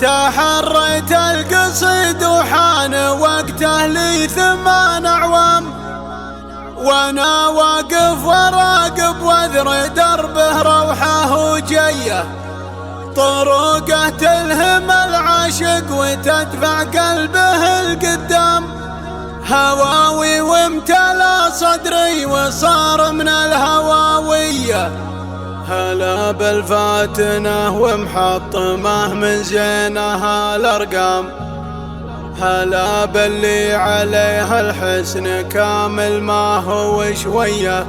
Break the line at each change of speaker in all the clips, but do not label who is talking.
تحريت القصيد وحان وقته لي 8 أعوام، وانا واقف وراقب واذر دربه روحه وجيه، طرقه تلهم العاشق وتدفع قلبه القدام، هواوي وامتلا صدري وصار من الهواويه، هلا بالفاتنه ومحطمه من زينها الارقام، هلا باللي عليها الحسن كامل ما هو شويه،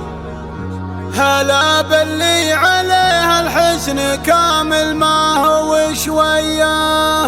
هلا باللي عليها الحسن كامل ما هو شويه.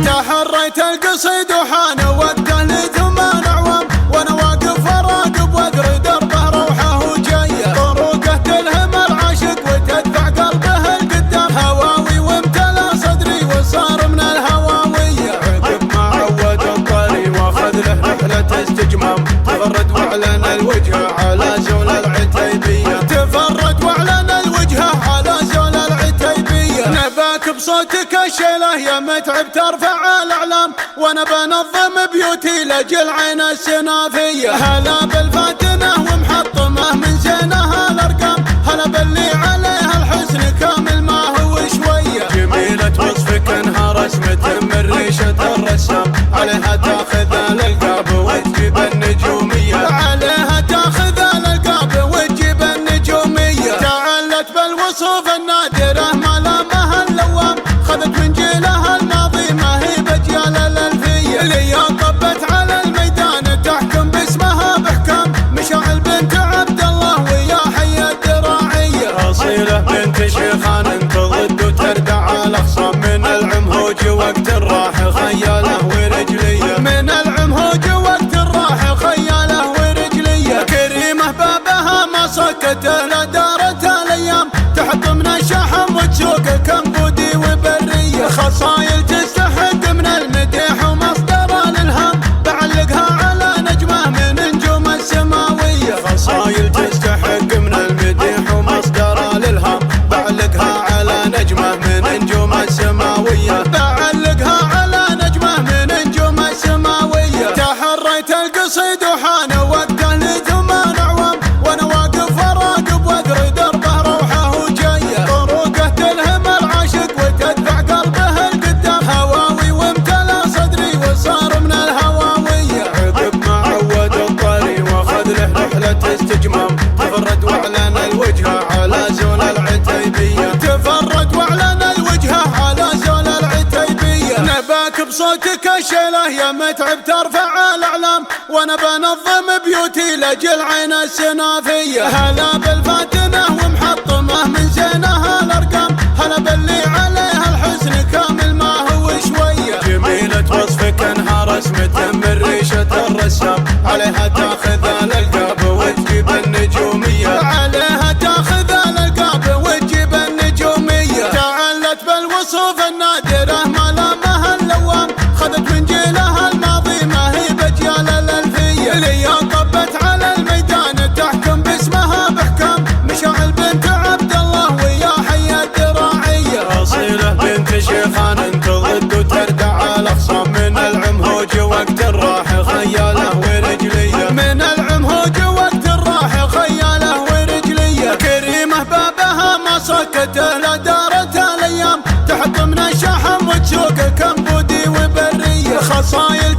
تحريت القصيد وحان وقته لي 8 أعوام، وانا واقف وراقب واذر دربه روحه وجيه، طرقه تلهم العاشق وتدفع قلبه القدام، هواوي وامتلا صدري وصار من الهواويه، عقب ما عود الطري واخذ له رحله استجمام، تفرد واعلن الوجهه على زول العتيبيه، تفرد واعلن الوجهه على زول العتيبيه، نباك بصوتك الشيله يا متعب ترفع الاعلام، وانا بنظم بيوتي لاجل عين السنافيه، هلا بالفاتنه ومحطمه من زينها الارقام، هلا باللي عليها الحسن كامل ما هو شويه، جميله وصفك انها رسمه من ريشه الرسام، عليها تاخذ الالقاب وتجيب النجوميه، عليها تاخذ الالقاب وتجيب النجوميه، تعلت بالوصوف النادره ملامها اللوام، خذت من جيلها الماضي ما هي بجيال الالفيه، اللي طبت على الميدان تحكم باسمها باحكام، مشاعل بنت عبد الله ويا حي الدراعيه، اصيله بنت شيخان تضد وتردع الاخصام، من العمهوج وقت الراح خياله ورجليه، من العمهوج وقت الراح خياله ورجليه، كريمه بابها ما سكت لا دارت الايام، تحط من الشحم وتسوق كمبودي وبريه، خصايل تستحق من المديح ومصدر الالهام، بعلقها على نجمه من نجوم السماويه، خصايل تستحق من المديح ومصدر الالهام، بعلقها على نجمه من نجوم السماويه، بعلقها على نجمه من نجوم السماويه، تحريت القصيد وحان وقته لي 8 أعوام، وانا واقف وراقب واذر دربه روحه وجيه، طرقه تلهم العاشق وتدفع قلبه القدام، هواوي وامتلا صدري وصار من الهواويه، عقب ما عود الطري واخذ له رحله استجمام، تفرد واعلن الوجهه على زول العتيبيه، تفرد واعلن الوجهه على زول العتيبيه، نباك بصوتك الشيله يا متعب ترفع الاعلام، وانا بنظم بيوتي لاجل عين السنافيه، هلا بالفاتنه ومحطمه من زينها الارقام، هلا باللي عليها الحسن كامل ما هو شويه، جميله وصفك انها رسمه من ريشه الرسام، عليها تاخذ الالقاب وتجيب النجوميه، عليها تاخذ الالقاب وتجيب النجوميه، تعلت بالوصوف النادره ملامها اللوام، خذت من جيلها الماضي ما هي بجيال الالفيه، اللي طبت على الميدان تحكم باسمها باحكام، مشاعل بنت عبد الله ويا حي الدراعيه، اصيله بنت شيخان تضد وتردع الاخصام، من العمهوج وقت الراح خياله ورجليه، من العمهوج وقت الراح خياله ورجليه، كريمه بابها ما سكت لا دارت الايام، تحط من الشحم وتسوق كمبودي وبريه، خصايل